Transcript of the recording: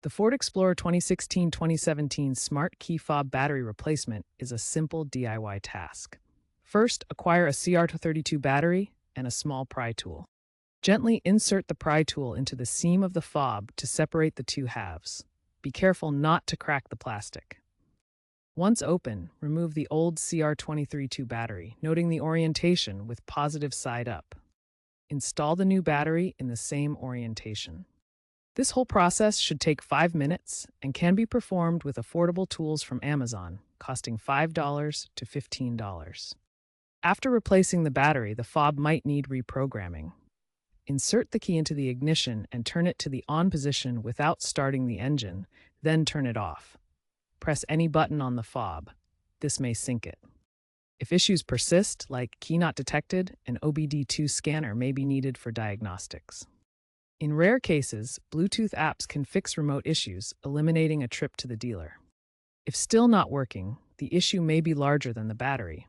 The Ford Explorer 2016-2017 Smart Key Fob battery replacement is a simple DIY task. First, acquire a CR32 battery and a small pry tool. Gently insert the pry tool into the seam of the fob to separate the two halves. Be careful not to crack the plastic. Once open, remove the old CR232 battery, noting the orientation with positive side up. Install the new battery in the same orientation. This whole process should take 5 minutes and can be performed with affordable tools from Amazon, costing $5 to $15. After replacing the battery, the fob might need reprogramming. Insert the key into the ignition and turn it to the on position without starting the engine, then turn it off. Press any button on the fob. This may sync it. If issues persist, like key not detected, an OBD2 scanner may be needed for diagnostics. In rare cases, Bluetooth apps can fix remote issues, eliminating a trip to the dealer. If still not working, the issue may be larger than the battery.